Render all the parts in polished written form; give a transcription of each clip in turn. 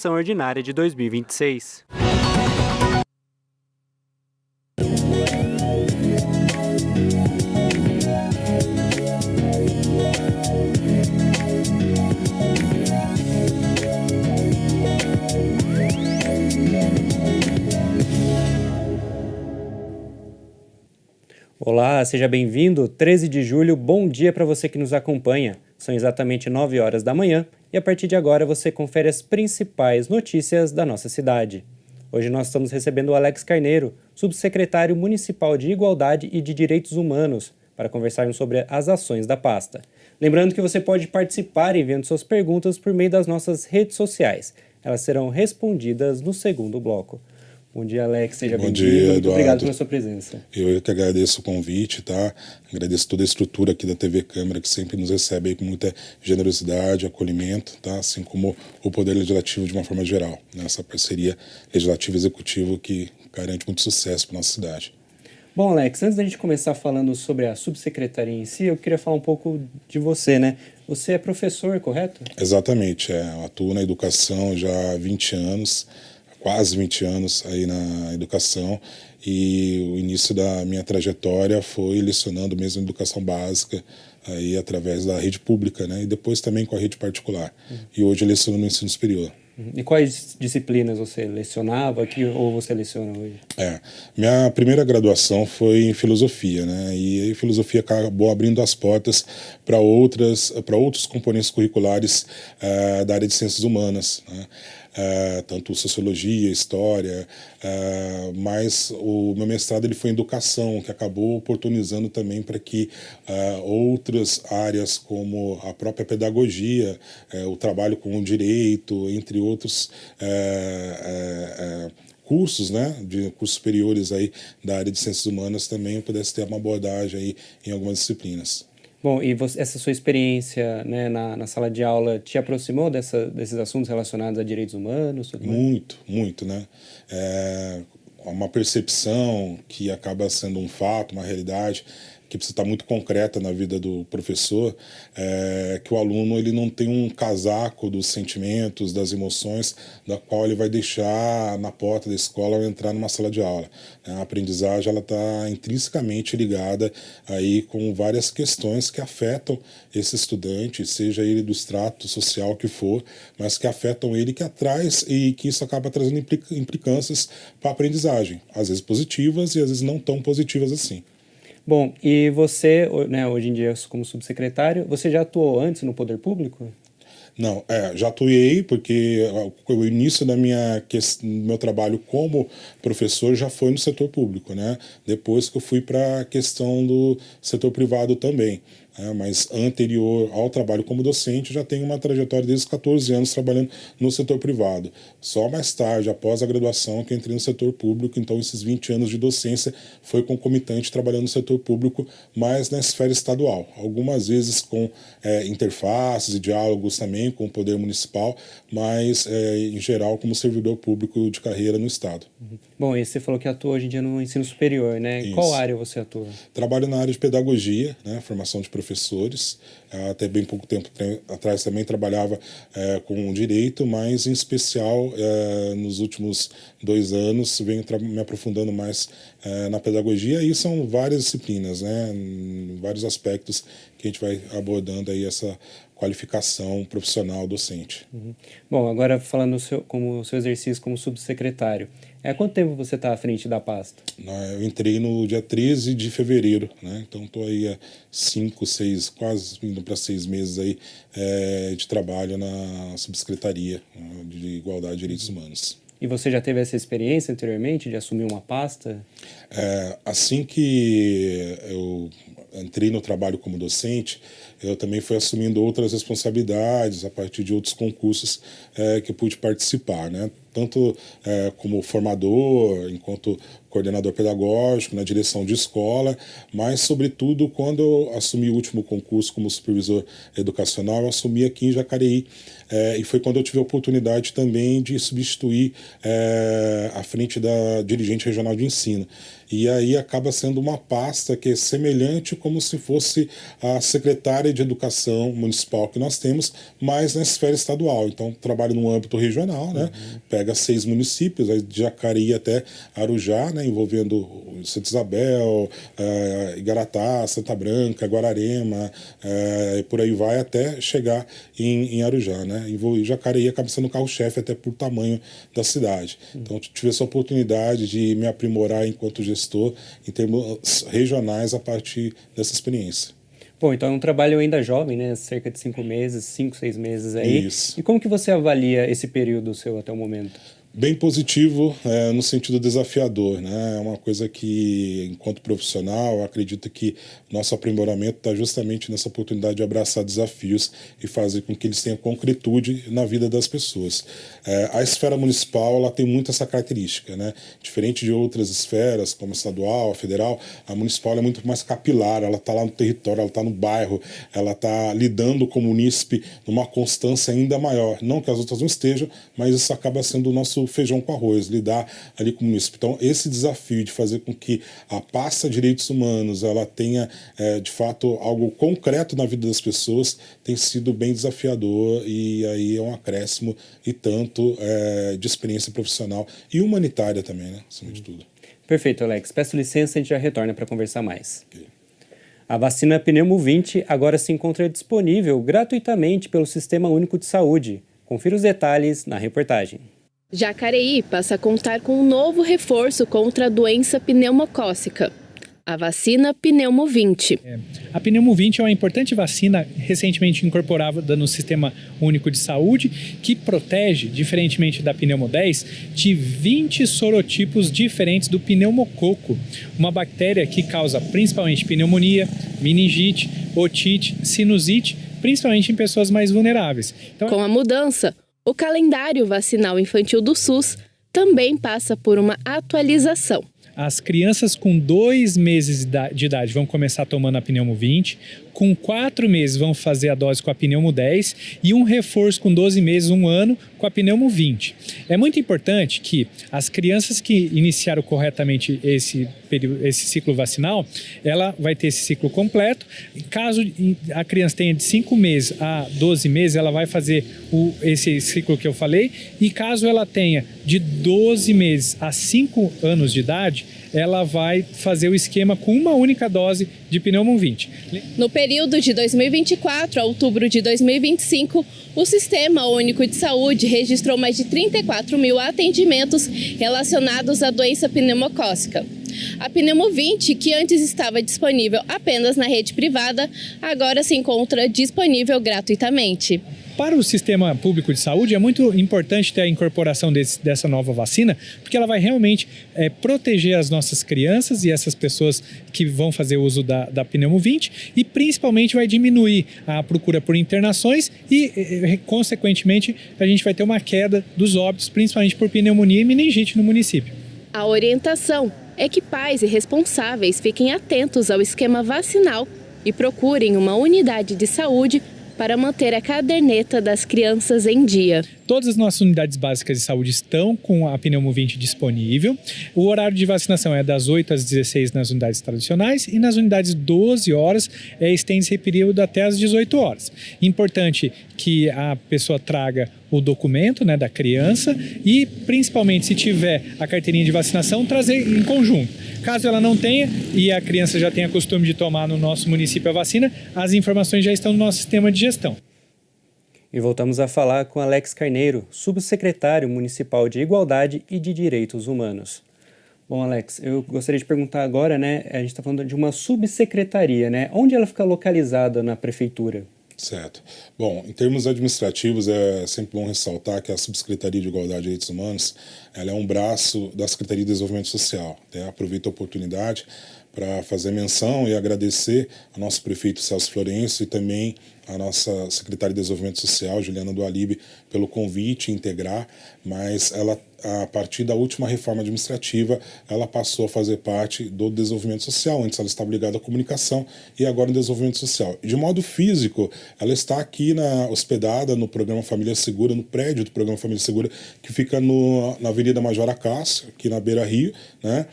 Sessão ordinária de 2026. Olá, seja bem-vindo. 13 de julho, bom dia para você que nos acompanha. São exatamente 9 horas da manhã e a partir de agora você confere as principais notícias da nossa cidade. Hoje nós estamos recebendo o Alex Carneiro, subsecretário municipal de Igualdade e de Direitos Humanos, para conversarmos sobre as ações da pasta. Lembrando que você pode participar enviando suas perguntas por meio das nossas redes sociais. Elas serão respondidas no segundo bloco. Bom dia, Alex. Seja bem-vindo. Muito obrigado pela sua presença. Eu que agradeço o convite, tá? Agradeço toda a estrutura aqui da TV Câmara, que sempre nos recebe aí com muita generosidade, acolhimento, tá? Assim como o Poder Legislativo de uma forma geral, né? Essa parceria legislativo-executivo que garante muito sucesso para nossa cidade. Bom, Alex, antes da gente começar falando sobre a subsecretaria em si, eu queria falar um pouco de você, né? Você é professor, correto? Exatamente, eu atuo na educação já há 20 anos, quase 20 anos aí na educação, e o início da minha trajetória foi lecionando mesmo educação básica, aí através da rede pública, né? E depois também com a rede particular. E hoje eu leciono no ensino superior. E quais disciplinas você lecionava aqui ou você leciona hoje? Minha primeira graduação foi em filosofia, né? E aí filosofia acabou abrindo as portas para outros componentes curriculares da área de ciências humanas, né? Tanto sociologia, história, mas o meu mestrado ele foi em educação, que acabou oportunizando também para que outras áreas como a própria pedagogia, o trabalho com o direito, entre outros cursos, né, de cursos superiores aí da área de ciências humanas também eu pudesse ter uma abordagem aí em algumas disciplinas. Bom, e essa sua experiência, né, na sala de aula te aproximou desses assuntos relacionados a direitos humanos? Tudo mais? Muito, né? Uma percepção que acaba sendo um fato, uma realidade, que precisa estar muito concreta na vida do professor, que o aluno ele não tem um casaco dos sentimentos, das emoções, da qual ele vai deixar na porta da escola ao entrar numa sala de aula. A aprendizagem ela está intrinsecamente ligada aí com várias questões que afetam esse estudante, seja ele do extrato social que for, mas que afetam ele, que atrás e que isso acaba trazendo implicâncias para a aprendizagem, às vezes positivas e às vezes não tão positivas assim. Bom, e você, né, hoje em dia como subsecretário, você já atuou antes no poder público? Não, já atuei porque o início do meu trabalho como professor já foi no setor público, né? Depois que eu fui para a questão do setor privado também. Mas anterior ao trabalho como docente, já tenho uma trajetória desde os 14 anos trabalhando no setor privado. Só mais tarde, após a graduação, que eu entrei no setor público, então esses 20 anos de docência foi concomitante trabalhando no setor público, mas na esfera estadual. Algumas vezes com interfaces e diálogos também com o poder municipal, mas em geral como servidor público de carreira no estado. Bom, e você falou que atua hoje em dia no ensino superior, né? Em qual área você atua? Trabalho na área de pedagogia, né, formação de professores. Até bem pouco tempo atrás também trabalhava com direito, mas em especial nos últimos 2 anos venho me aprofundando mais na pedagogia, e são várias disciplinas, né, vários aspectos que a gente vai abordando aí essa qualificação profissional docente. Bom, agora falando como seu exercício como subsecretário, há quanto tempo você está à frente da pasta? Eu entrei no dia 13 de fevereiro, né? Então estou aí há 5, 6, quase indo para 6 meses aí de trabalho na subsecretaria de Igualdade e Direitos Humanos. E você já teve essa experiência anteriormente de assumir uma pasta? Assim que eu entrei no trabalho como docente, eu também fui assumindo outras responsabilidades a partir de outros concursos que eu pude participar, né? Tanto como formador, enquanto coordenador pedagógico, na direção de escola, mas, sobretudo, quando eu assumi o último concurso como supervisor educacional, eu assumi aqui em Jacareí, e foi quando eu tive a oportunidade também de substituir à frente da dirigente regional de ensino. E aí acaba sendo uma pasta que é semelhante como se fosse a secretária de educação municipal que nós temos, mas na esfera estadual. Então, trabalho no âmbito regional, né? Pega 6 municípios, aí de Jacareí até Arujá, né? Envolvendo Santa Isabel, Igaratá, Santa Branca, Guararema, e por aí vai até chegar em Arujá, né? E Jacareí acaba sendo o carro-chefe até por tamanho da cidade. Então, tive essa oportunidade de me aprimorar enquanto gestor em termos regionais a partir dessa experiência. Bom, então é um trabalho ainda jovem, né? Cerca de 5 meses, 5, 6 meses aí. Isso. E como que você avalia esse período seu até o momento? Bem positivo, no sentido desafiador, né? É uma coisa que, enquanto profissional, eu acredito que nosso aprimoramento está justamente nessa oportunidade de abraçar desafios e fazer com que eles tenham concretude na vida das pessoas. A esfera municipal, ela tem muito essa característica, né? Diferente de outras esferas, como a estadual, a federal, a municipal é muito mais capilar, ela está lá no território, ela está no bairro, ela está lidando com o munícipe numa constância ainda maior. Não que as outras não estejam, mas isso acaba sendo o nosso feijão com arroz, lidar ali com o município. Então, esse desafio de fazer com que a pasta de direitos humanos ela tenha, de fato, algo concreto na vida das pessoas, tem sido bem desafiador e aí é um acréscimo e tanto de experiência profissional e humanitária também, né? Acima de tudo. Perfeito, Alex. Peço licença, a gente já retorna para conversar mais. Okay. A vacina Pneumo 20 agora se encontra disponível gratuitamente pelo Sistema Único de Saúde. Confira os detalhes na reportagem. Jacareí passa a contar com um novo reforço contra a doença pneumocócica, a vacina Pneumo 20. A Pneumo 20 é uma importante vacina recentemente incorporada no Sistema Único de Saúde que protege, diferentemente da Pneumo 10, de 20 sorotipos diferentes do pneumococo, uma bactéria que causa principalmente pneumonia, meningite, otite, sinusite, principalmente em pessoas mais vulneráveis. Então, com a mudança, o calendário vacinal infantil do SUS também passa por uma atualização. As crianças com 2 meses de idade vão começar tomando a Pneumo 20, com 4 meses vão fazer a dose com a Pneumo 10 e um reforço com 12 meses, 1 ano, com a Pneumo 20. É muito importante que as crianças que iniciaram corretamente esse ciclo vacinal, ela vai ter esse ciclo completo. Caso a criança tenha de 5 meses a 12 meses, ela vai fazer esse ciclo que eu falei. E caso ela tenha de 12 meses a 5 anos de idade, ela vai fazer o esquema com uma única dose de Pneumo 20. No período de 2024 a outubro de 2025, o Sistema Único de Saúde registrou mais de 34 mil atendimentos relacionados à doença pneumocócica. A Pneumo 20, que antes estava disponível apenas na rede privada, agora se encontra disponível gratuitamente. Para o sistema público de saúde é muito importante ter a incorporação dessa nova vacina, porque ela vai realmente proteger as nossas crianças e essas pessoas que vão fazer uso da Pneumo 20 e principalmente vai diminuir a procura por internações e, consequentemente, a gente vai ter uma queda dos óbitos, principalmente por pneumonia e meningite no município. A orientação é que pais e responsáveis fiquem atentos ao esquema vacinal e procurem uma unidade de saúde para manter a caderneta das crianças em dia. Todas as nossas unidades básicas de saúde estão com a Pneumo 20 disponível. O horário de vacinação é das 8 às 16 nas unidades tradicionais e nas unidades 12 horas estende-se período até às 18 horas. Importante que a pessoa traga o documento, né, da criança e, principalmente, se tiver a carteirinha de vacinação, trazer em conjunto. Caso ela não tenha e a criança já tenha costume de tomar no nosso município a vacina, as informações já estão no nosso sistema de gestão. E voltamos a falar com Alex Carneiro, subsecretário municipal de Igualdade e de Direitos Humanos. Bom, Alex, eu gostaria de perguntar agora, né, a gente está falando de uma subsecretaria, né? Onde ela fica localizada na prefeitura? Certo. Bom, em termos administrativos, é sempre bom ressaltar que a Subsecretaria de Igualdade e Direitos Humanos ela é um braço da Secretaria de Desenvolvimento Social. Aproveito a oportunidade para fazer menção e agradecer ao nosso prefeito Celso Florencio e também a nossa secretária de Desenvolvimento Social, Juliana Dualib, pelo convite integrar, mas ela, a partir da última reforma administrativa, ela passou a fazer parte do desenvolvimento social. Antes ela estava ligada à comunicação e agora no desenvolvimento social. De modo físico, ela está aqui hospedada no programa Família Segura, no prédio do programa Família Segura, que fica na Avenida Major Acácio, aqui na Beira Rio, né,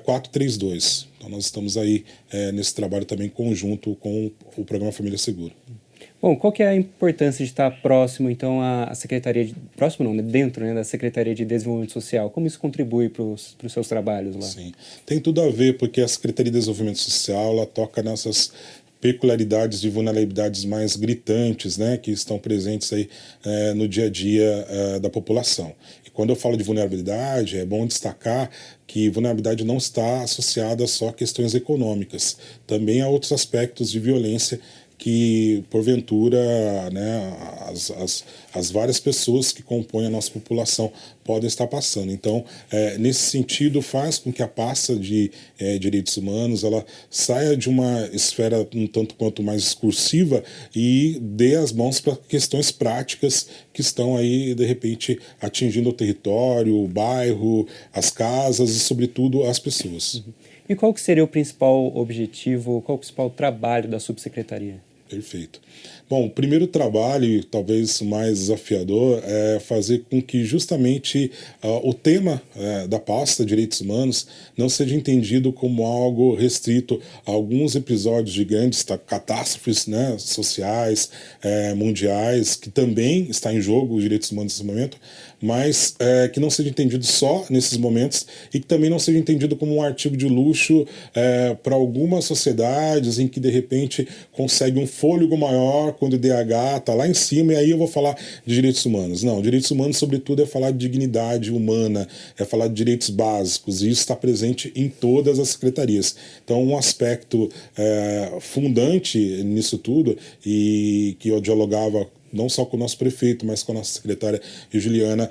432. Então nós estamos aí nesse trabalho também conjunto com o programa Família Segura. Bom, qual que é a importância de estar próximo, então, à Secretaria próximo não, né? Dentro, né, da Secretaria de Desenvolvimento Social? Como isso contribui para os seus trabalhos lá? Sim, tem tudo a ver, porque a Secretaria de Desenvolvimento Social, ela toca nessas peculiaridades de vulnerabilidades mais gritantes, né, que estão presentes aí no dia a dia da população. E quando eu falo de vulnerabilidade, é bom destacar que vulnerabilidade não está associada só a questões econômicas, também a outros aspectos de violência que, porventura, né, as várias pessoas que compõem a nossa população podem estar passando. Então, nesse sentido, faz com que a pasta de direitos humanos ela saia de uma esfera um tanto quanto mais discursiva e dê as mãos para questões práticas que estão aí, de repente, atingindo o território, o bairro, as casas e, sobretudo, as pessoas. Uhum. E qual que seria o principal objetivo, qual o principal trabalho da subsecretaria? Perfeito. Bom, o primeiro trabalho, talvez mais desafiador, é fazer com que justamente o tema da pasta Direitos Humanos não seja entendido como algo restrito a alguns episódios de grandes catástrofes, né, sociais, mundiais, que também está em jogo os direitos humanos nesse momento, mas que não seja entendido só nesses momentos e que também não seja entendido como um artigo de luxo para algumas sociedades em que, de repente, consegue um fôlego maior quando o DH está lá em cima e aí eu vou falar de direitos humanos. Não, direitos humanos, sobretudo, é falar de dignidade humana, é falar de direitos básicos, e isso está presente em todas as secretarias. Então, um aspecto fundante nisso tudo, e que eu dialogava não só com o nosso prefeito, mas com a nossa secretária Juliana,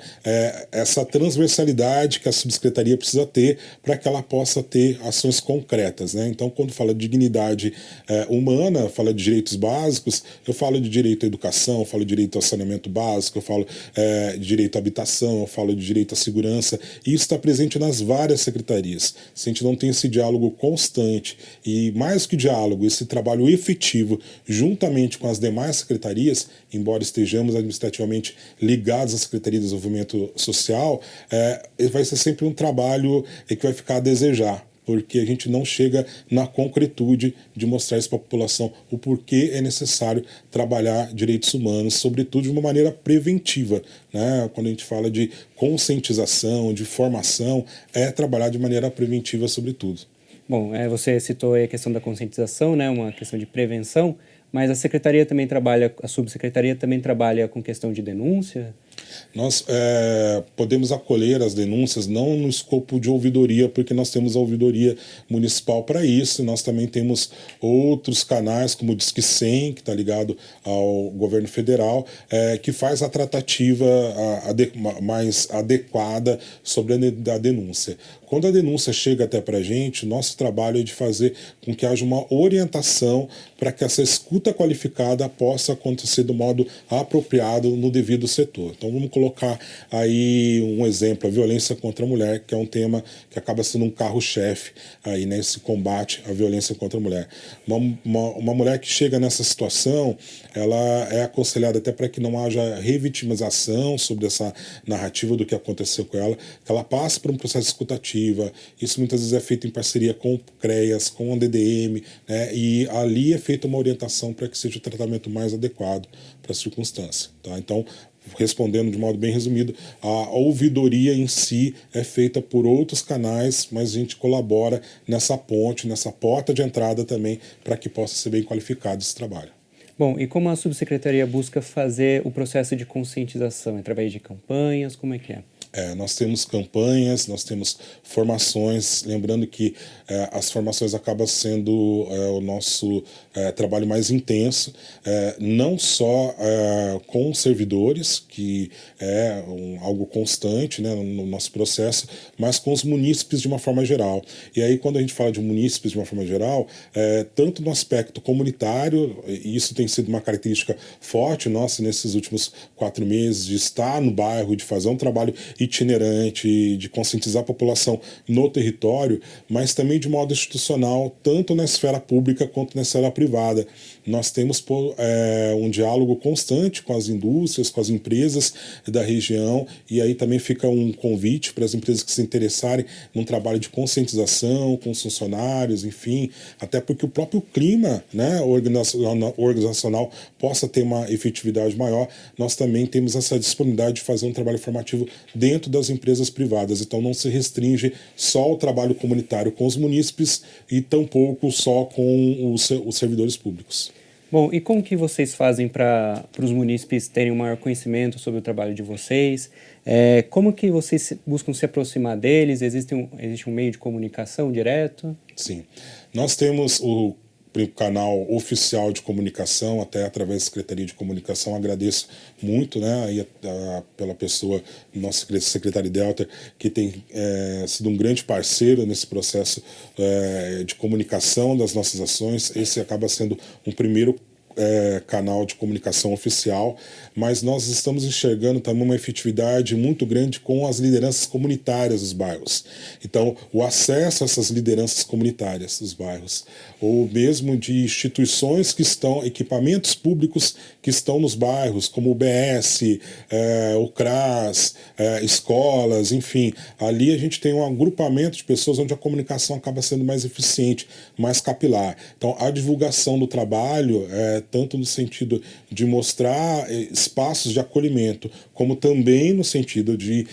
essa transversalidade que a subsecretaria precisa ter para que ela possa ter ações concretas, né? Então, quando fala de dignidade humana, fala de direitos básicos, eu falo de direito à educação, eu falo de direito ao saneamento básico, eu falo de direito à habitação, eu falo de direito à segurança, e isso está presente nas várias secretarias. Se a gente não tem esse diálogo constante e, mais que diálogo, esse trabalho efetivo juntamente com as demais secretarias, embora estejamos administrativamente ligados à Secretaria de Desenvolvimento Social, vai ser sempre um trabalho que vai ficar a desejar, porque a gente não chega na concretude de mostrar isso para a população o porquê é necessário trabalhar direitos humanos, sobretudo de uma maneira preventiva, né? Quando a gente fala de conscientização, de formação, é trabalhar de maneira preventiva sobretudo. Bom, você citou aí a questão da conscientização, né, uma questão de prevenção, mas a secretaria também trabalha, a subsecretaria também trabalha com questão de denúncia? Nós podemos acolher as denúncias não no escopo de ouvidoria, porque nós temos a ouvidoria municipal para isso, nós também temos outros canais, como o Disque 100, que está ligado ao governo federal, que faz a tratativa mais adequada sobre a denúncia. Quando a denúncia chega até para a gente, o nosso trabalho é de fazer com que haja uma orientação para que essa escuta qualificada possa acontecer do modo apropriado no devido setor. Então vamos colocar aí um exemplo, a violência contra a mulher, que é um tema que acaba sendo um carro-chefe aí nesse combate à violência contra a mulher. Uma mulher que chega nessa situação, ela é aconselhada até para que não haja revitimização sobre essa narrativa do que aconteceu com ela, que ela passe por um processo escutativo. Isso muitas vezes é feito em parceria com o CREAS, com o DDM, né? E ali é feita uma orientação para que seja o tratamento mais adequado para a circunstância. Tá? Então, respondendo de modo bem resumido, a ouvidoria em si é feita por outros canais, mas a gente colabora nessa ponte, nessa porta de entrada também, para que possa ser bem qualificado esse trabalho. Bom, e como a subsecretaria busca fazer o processo de conscientização? Através de campanhas, como é que é? Nós temos campanhas, nós temos formações, lembrando que as formações acabam sendo o nosso trabalho mais intenso, não só com servidores, que é algo constante, né, no nosso processo, mas com os munícipes de uma forma geral. E aí, quando a gente fala de munícipes de uma forma geral, tanto no aspecto comunitário, e isso tem sido uma característica forte nossa nesses últimos 4 meses, de estar no bairro, de fazer um trabalho itinerante, de conscientizar a população no território, mas também de modo institucional, tanto na esfera pública quanto na esfera privada. Nós temos um diálogo constante com as indústrias, com as empresas da região, e aí também fica um convite para as empresas que se interessarem num trabalho de conscientização com os funcionários, enfim, até porque o próprio clima, né, organizacional possa ter uma efetividade maior. Nós também temos essa disponibilidade de fazer um trabalho formativo dentro das empresas privadas, então não se restringe só ao trabalho comunitário com os munícipes e tampouco só com os servidores públicos. Bom, e como que vocês fazem para os munícipes terem um maior conhecimento sobre o trabalho de vocês? Como que vocês buscam se aproximar deles? Existe um meio de comunicação direto? Sim. Nós temos o canal oficial de comunicação, até através da Secretaria de Comunicação. Agradeço muito, né, aí pela pessoa, nosso secretário Delter, que tem sido um grande parceiro nesse processo de comunicação das nossas ações. Esse acaba sendo um primeiro canal de comunicação oficial, mas nós estamos enxergando também uma efetividade muito grande com as lideranças comunitárias dos bairros. Então, o acesso a essas lideranças comunitárias dos bairros, ou mesmo de instituições que estão, equipamentos públicos que estão nos bairros, como o BS, o CRAS, escolas, enfim. Ali a gente tem um agrupamento de pessoas onde a comunicação acaba sendo mais eficiente, mais capilar. Então, a divulgação do trabalho, tanto no sentido de mostrar espaços de acolhimento, como também no sentido de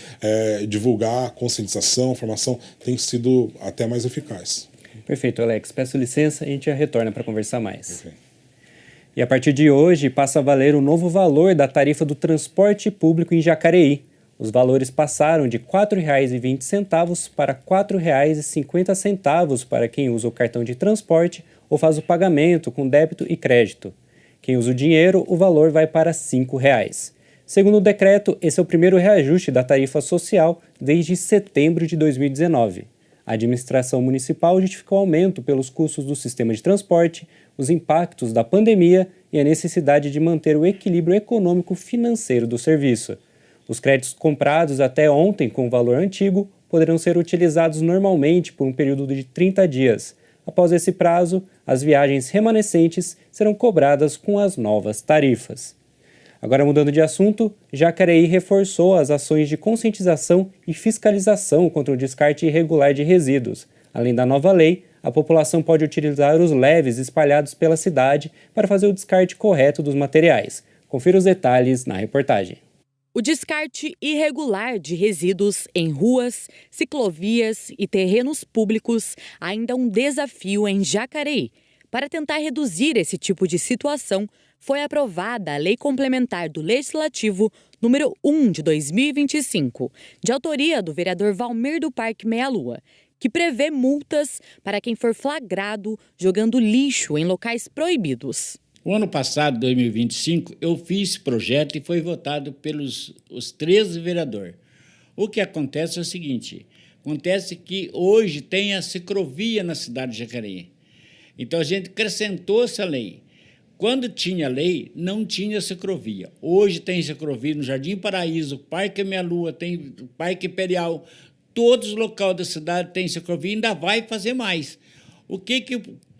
divulgar a conscientização, a formação, tem sido até mais eficaz. Perfeito, Alex. Peço licença e a gente já retorna para conversar mais. Perfeito. E a partir de hoje passa a valer o novo valor da tarifa do transporte público em Jacareí. Os valores passaram de R$ 4,20 para R$ 4,50 para quem usa o cartão de transporte ou faz o pagamento com débito e crédito. Quem usa o dinheiro, o valor vai para R$ 5,00. Segundo o decreto, esse é o primeiro reajuste da tarifa social desde setembro de 2019. A administração municipal justificou o aumento pelos custos do sistema de transporte, os impactos da pandemia e a necessidade de manter o equilíbrio econômico financeiro do serviço. Os créditos comprados até ontem com o valor antigo poderão ser utilizados normalmente por um período de 30 dias. Após esse prazo, as viagens remanescentes serão cobradas com as novas tarifas. Agora, mudando de assunto, Jacareí reforçou as ações de conscientização e fiscalização contra o descarte irregular de resíduos. Além da nova lei, a população pode utilizar os leves espalhados pela cidade para fazer o descarte correto dos materiais. Confira os detalhes na reportagem. O descarte irregular de resíduos em ruas, ciclovias e terrenos públicos ainda é um desafio em Jacareí. Para tentar reduzir esse tipo de situação, foi aprovada a Lei Complementar do Legislativo número 1 de 2025, de autoria do vereador Valmir do Parque Meia Lua, que prevê multas para quem for flagrado jogando lixo em locais proibidos. O ano passado, 2025, eu fiz esse projeto e foi votado pelos os 13 vereadores. O que acontece é o seguinte, acontece que hoje tem a ciclovia na cidade de Jacareí. Então, a gente acrescentou essa lei. Quando tinha lei, não tinha ciclovia. Hoje tem ciclovia no Jardim Paraíso, Parque Meia Lua, tem Parque Imperial, todos os locais da cidade têm ciclovia e ainda vai fazer mais. O que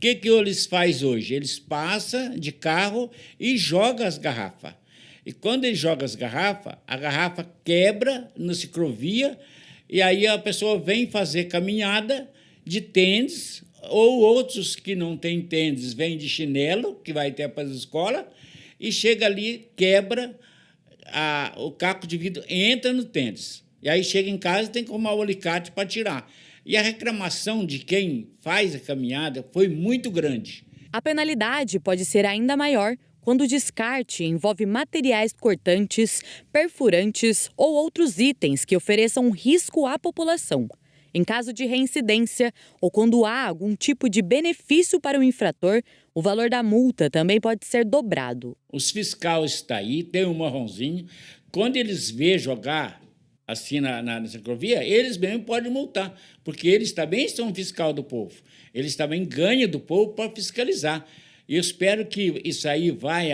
eles fazem hoje? Eles passam de carro e jogam as garrafas. E quando eles jogam as garrafas, a garrafa quebra na ciclovia e aí a pessoa vem fazer caminhada de tênis, ou outros que não têm tênis vêm de chinelo, que vai ter para a escola, e chega ali, quebra o caco de vidro, entra no tênis. E aí chega em casa e tem que arrumar o alicate para tirar. E a reclamação de quem faz a caminhada foi muito grande. A penalidade pode ser ainda maior quando o descarte envolve materiais cortantes, perfurantes ou outros itens que ofereçam risco à população. Em caso de reincidência ou quando há algum tipo de benefício para o infrator, o valor da multa também pode ser dobrado. Os fiscais estão aí, tem um marronzinho. Quando eles vê jogar assim na ciclovia, eles mesmo podem multar, porque eles também são fiscal do povo. Eles também ganham do povo para fiscalizar. E eu espero que isso aí vai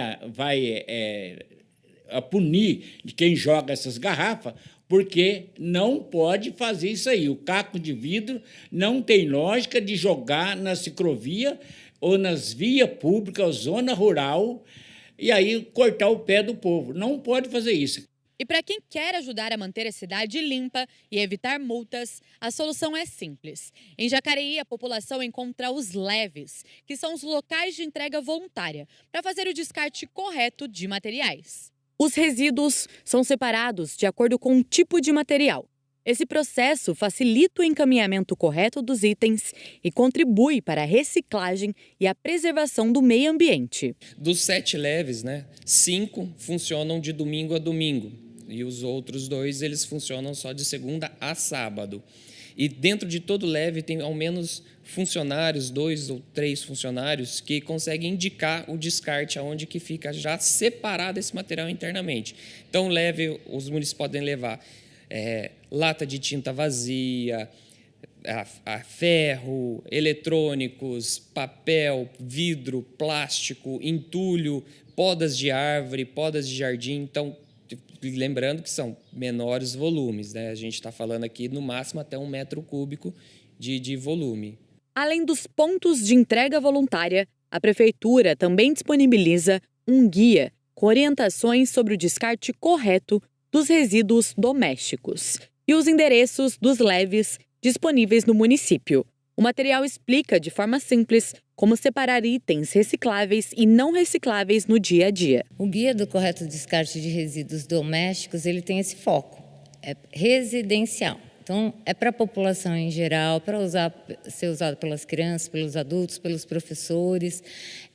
a punir de quem joga essas garrafas, porque não pode fazer isso aí. O caco de vidro não tem lógica de jogar na ciclovia ou nas vias públicas, zona rural, e aí cortar o pé do povo. Não pode fazer isso. E para quem quer ajudar a manter a cidade limpa e evitar multas, a solução é simples. Em Jacareí, a população encontra os leves, que são os locais de entrega voluntária, para fazer o descarte correto de materiais. Os resíduos são separados de acordo com o tipo de material. Esse processo facilita o encaminhamento correto dos itens e contribui para a reciclagem e a preservação do meio ambiente. Dos 7 leves, 5 funcionam de domingo a domingo. E os outros 2, eles funcionam só de segunda a sábado. E dentro de todo leve tem ao menos funcionários, 2 ou 3 funcionários, que conseguem indicar o descarte aonde que fica já separado esse material internamente. Então, leve, os munícipes podem levar lata de tinta vazia, a ferro, eletrônicos, papel, vidro, plástico, entulho, podas de árvore, podas de jardim. Então, lembrando que são menores volumes, A gente está falando aqui no máximo até 1 metro cúbico de volume. Além dos pontos de entrega voluntária, a Prefeitura também disponibiliza um guia com orientações sobre o descarte correto dos resíduos domésticos e os endereços dos leves disponíveis no município. O material explica de forma simples como separar itens recicláveis e não recicláveis no dia a dia. O Guia do Correto Descarte de Resíduos Domésticos, ele tem esse foco, é residencial. Então, é para a população em geral, para ser usado pelas crianças, pelos adultos, pelos professores.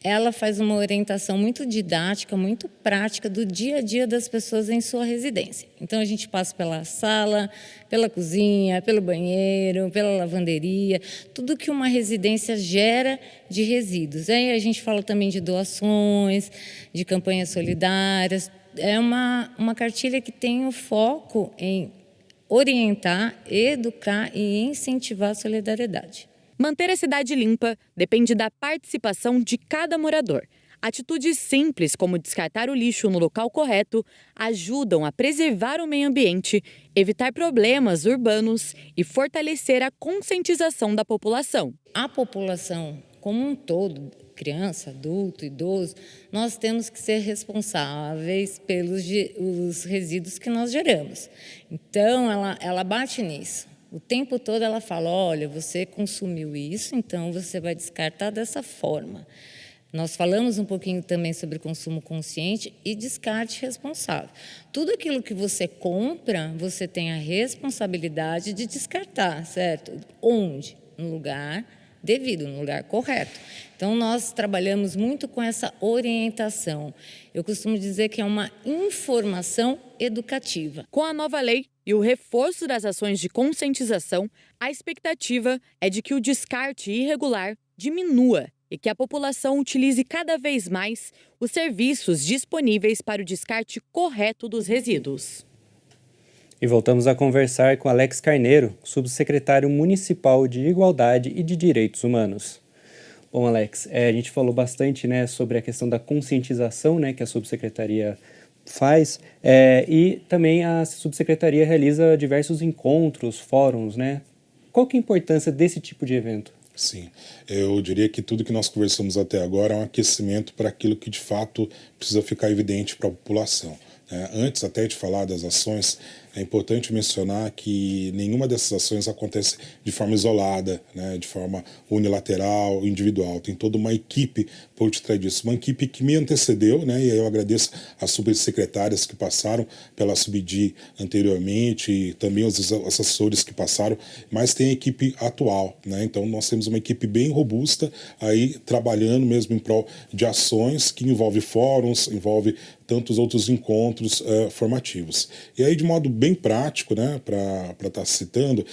Ela faz uma orientação muito didática, muito prática do dia a dia das pessoas em sua residência. Então, a gente passa pela sala, pela cozinha, pelo banheiro, pela lavanderia, tudo que uma residência gera de resíduos. Aí a gente fala também de doações, de campanhas solidárias. É uma cartilha que tem o foco em orientar, educar e incentivar a solidariedade. Manter a cidade limpa depende da participação de cada morador. Atitudes simples, como descartar o lixo no local correto, ajudam a preservar o meio ambiente, evitar problemas urbanos e fortalecer a conscientização da população. A população como um todo, criança, adulto, idoso, nós temos que ser responsáveis pelos os resíduos que nós geramos. Então, ela bate nisso. O tempo todo ela fala, olha, você consumiu isso, então você vai descartar dessa forma. Nós falamos um pouquinho também sobre consumo consciente e descarte responsável. Tudo aquilo que você compra, você tem a responsabilidade de descartar, certo? Onde? No lugar devido, no lugar correto. Então, nós trabalhamos muito com essa orientação. Eu costumo dizer que é uma informação educativa. Com a nova lei e o reforço das ações de conscientização, a expectativa é de que o descarte irregular diminua e que a população utilize cada vez mais os serviços disponíveis para o descarte correto dos resíduos. E voltamos a conversar com Alex Carneiro, subsecretário municipal de Igualdade e de Direitos Humanos. Bom, Alex, a gente falou bastante, sobre a questão da conscientização, que a subsecretaria faz, e também a subsecretaria realiza diversos encontros, fóruns, Qual que é a importância desse tipo de evento? Sim, eu diria que tudo que nós conversamos até agora é um aquecimento para aquilo que de fato precisa ficar evidente para a população. Antes até de falar das ações é importante mencionar que nenhuma dessas ações acontece de forma isolada, né, de forma unilateral, individual. Tem toda uma equipe por detrás disso. Uma equipe que me antecedeu, né, e aí eu agradeço as subsecretárias que passaram pela Subdi anteriormente e também os assessores que passaram, mas tem a equipe atual, né? Então nós temos uma equipe bem robusta aí trabalhando mesmo em prol de ações que envolve fóruns, envolve tantos outros encontros formativos. E aí, de modo bem prático, né, para estar citando,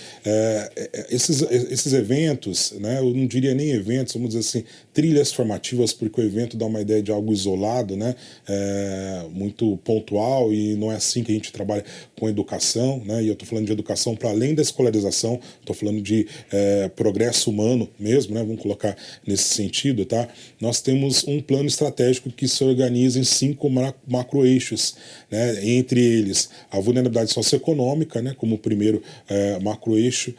esses eventos, né, eu não diria nem eventos, vamos dizer assim, trilhas formativas, porque o evento dá uma ideia de algo isolado, né, muito pontual, e não é assim que a gente trabalha com educação, né, e eu estou falando de educação para além da escolarização, estou falando de progresso humano mesmo, né, vamos colocar nesse sentido, tá? Nós temos um plano estratégico que se organiza em 5 macroeixos, né, entre eles a vulnerabilidade socioeconômica, né, como o primeiro macroeixo,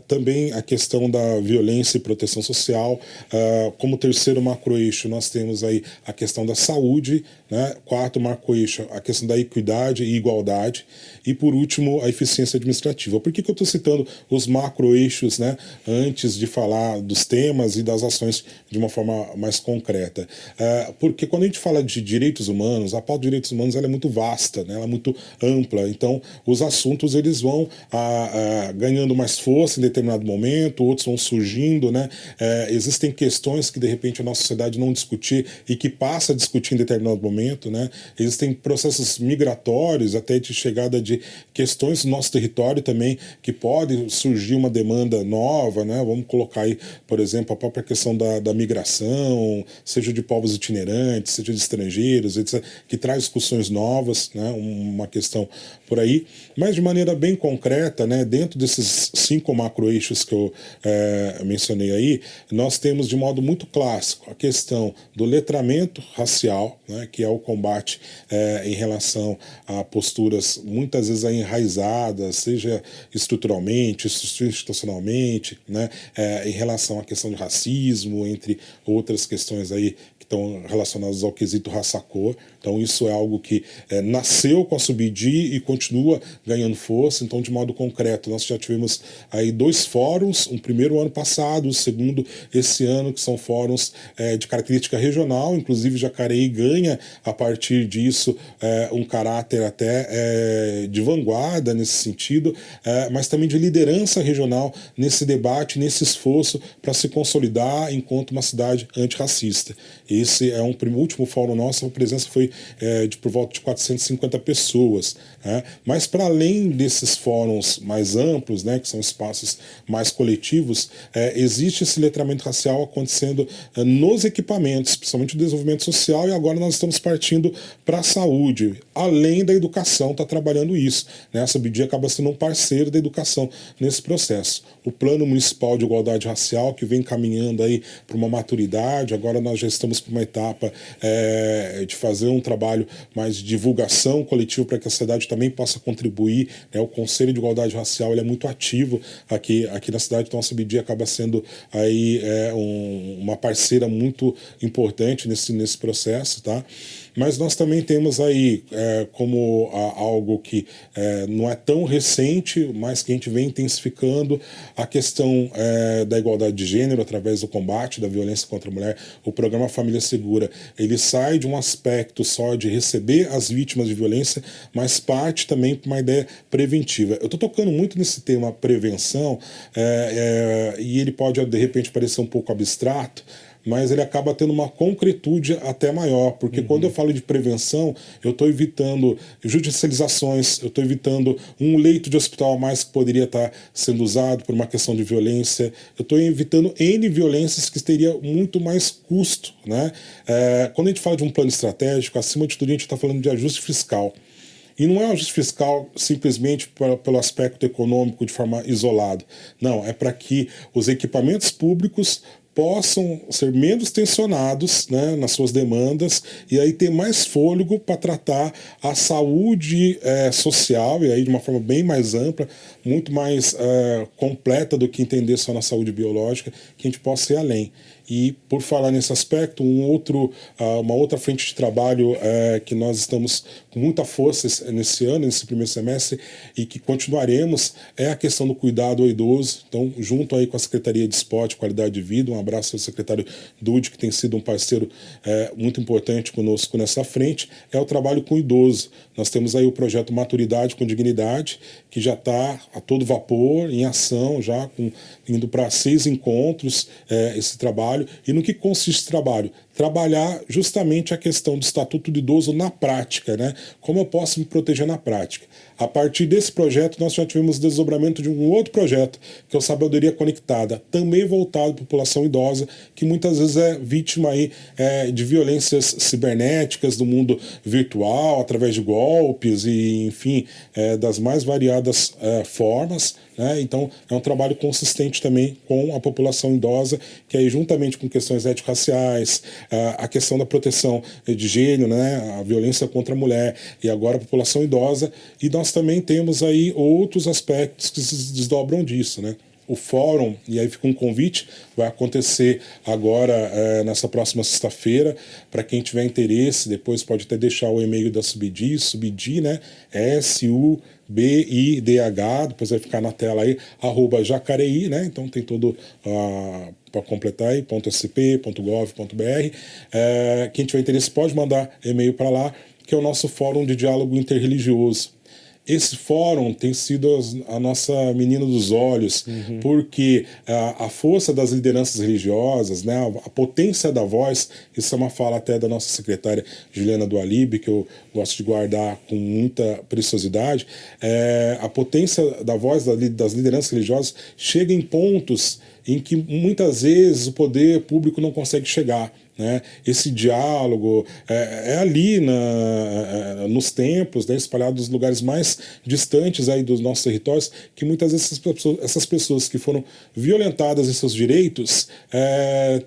também a questão da violência e proteção social, como terceiro macroeixo nós temos aí a questão da saúde, né, quarto macroeixo a questão da equidade e igualdade, e por último a eficiência administrativa. Por que eu estou citando os macroeixos, né, antes de falar dos temas e das ações de uma forma mais concreta? Porque quando a gente fala de direitos humanos, a pauta de direitos humanos ela é muito vasta, né? Ela é muito ampla, então os assuntos eles vão ganhando mais força em determinado momento, outros vão surgindo, né? Existem questões que de repente a nossa sociedade não discutir e que passa a discutir em determinado momento, né? Existem processos migratórios, até de chegada de questões do nosso território também, que pode surgir uma demanda nova, né? Vamos colocar aí, por exemplo, a própria questão da migração, seja de povos itinerantes, seja de estrangeiros, etc., que traz discussões novas, né, uma questão por aí, mas de maneira bem concreta, né, dentro desses 5 macroeixos que eu mencionei aí, nós temos de modo muito clássico a questão do letramento racial, né, que é o combate em relação a posturas muitas vezes enraizadas, seja estruturalmente, institucionalmente, né, em relação à questão de racismo, entre outras questões aí que estão relacionadas ao quesito raça-cor. Então isso é algo que nasceu com a Subdi e continua ganhando força. Então, de modo concreto, nós já tivemos aí 2 fóruns, um primeiro ano passado, o segundo esse ano, que são fóruns de característica regional, inclusive Jacareí ganha a partir disso um caráter até de vanguarda nesse sentido, mas também de liderança regional nesse debate, nesse esforço para se consolidar enquanto uma cidade antirracista. Esse é um último fórum nosso, a presença foi por volta de 450 pessoas. Né? Mas para além desses fóruns mais amplos, né, que são espaços mais coletivos, existe esse letramento racial acontecendo nos equipamentos, principalmente o desenvolvimento social, e agora nós estamos partindo para a saúde. Além da educação, está trabalhando isso. Né? A Subdi acaba sendo um parceiro da educação nesse processo. O Plano Municipal de Igualdade Racial, que vem caminhando aí para uma maturidade, agora nós já estamos para uma etapa de fazer um trabalho mais de divulgação coletiva para que a sociedade também possa contribuir. Né? O Conselho de Igualdade Racial ele é muito ativo aqui na cidade, então a Subdi acaba sendo aí uma parceira muito importante nesse processo, tá? Mas nós também temos aí como algo que não é tão recente, mas que a gente vem intensificando a questão da igualdade de gênero através do combate da violência contra a mulher. O programa Família Segura, ele sai de um aspecto só de receber as vítimas de violência, mas parte também para uma ideia preventiva. Eu estou tocando muito nesse tema prevenção e ele pode de repente parecer um pouco abstrato, mas ele acaba tendo uma concretude até maior, porque quando eu falo de prevenção, eu estou evitando judicializações, eu estou evitando um leito de hospital a mais que poderia estar sendo usado por uma questão de violência, eu estou evitando N violências que teria muito mais custo. Né? Quando a gente fala de um plano estratégico, acima de tudo a gente está falando de ajuste fiscal. E não é um ajuste fiscal simplesmente pelo aspecto econômico de forma isolada. Não, é para que os equipamentos públicos possam ser menos tensionados, né, nas suas demandas, e aí ter mais fôlego para tratar a saúde social, e aí de uma forma bem mais ampla, muito mais completa do que entender só na saúde biológica, que a gente possa ir além. E, por falar nesse aspecto, uma outra frente de trabalho que nós estamos com muita força nesse ano, nesse primeiro semestre, e que continuaremos, é a questão do cuidado ao idoso. Então, junto aí com a Secretaria de Esporte e Qualidade de Vida, um abraço ao secretário Dude, que tem sido um parceiro muito importante conosco nessa frente, é o trabalho com o idoso. Nós temos aí o projeto Maturidade com Dignidade, que já está a todo vapor, em ação, já indo para 6 encontros esse trabalho. E no que consiste esse trabalho? Trabalhar justamente a questão do Estatuto do Idoso na prática, né? Como eu posso me proteger na prática? A partir desse projeto, nós já tivemos desdobramento de um outro projeto, que é o Sabedoria Conectada, também voltado à população idosa, que muitas vezes é vítima aí, de violências cibernéticas do mundo virtual, através de golpes e, enfim, das mais variadas formas, né? Então, é um trabalho consistente também com a população idosa, que aí, juntamente com questões étnico-raciais, a questão da proteção de gênero, né? A violência contra a mulher e agora a população idosa, e nós também temos aí outros aspectos que se desdobram disso, né? O fórum, e aí fica um convite, vai acontecer agora nessa próxima sexta-feira. Para quem tiver interesse, depois pode até deixar o e-mail da Subidi, né? SUBIDH, depois vai ficar na tela aí, @Jacareí, né? Então tem todo para completar aí, .sp.gov.br. Quem tiver interesse pode mandar e-mail para lá, que é o nosso fórum de diálogo interreligioso. Esse fórum tem sido a nossa menina dos olhos, porque a força das lideranças religiosas, né, a potência da voz, isso é uma fala até da nossa secretária Juliana Dualib, que eu gosto de guardar com muita preciosidade, a potência da voz das lideranças religiosas chega em pontos em que muitas vezes o poder público não consegue chegar. Né? Esse diálogo é ali nos templos, né, espalhados nos lugares mais distantes aí dos nossos territórios, que muitas vezes essas pessoas que foram violentadas em seus direitos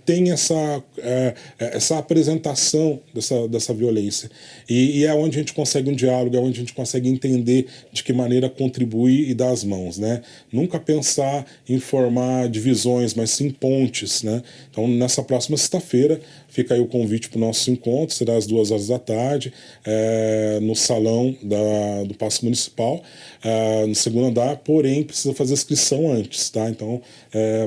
têm essa apresentação dessa violência. E é onde a gente consegue um diálogo, é onde a gente consegue entender de que maneira contribuir e dar as mãos. Né? Nunca pensar em formar divisões, mas sim pontes. Né? Então, nessa próxima sexta-feira, fica aí o convite para o nosso encontro, será às 2 horas da tarde, no salão do Paço Municipal, no segundo andar, porém precisa fazer inscrição antes, tá? Então,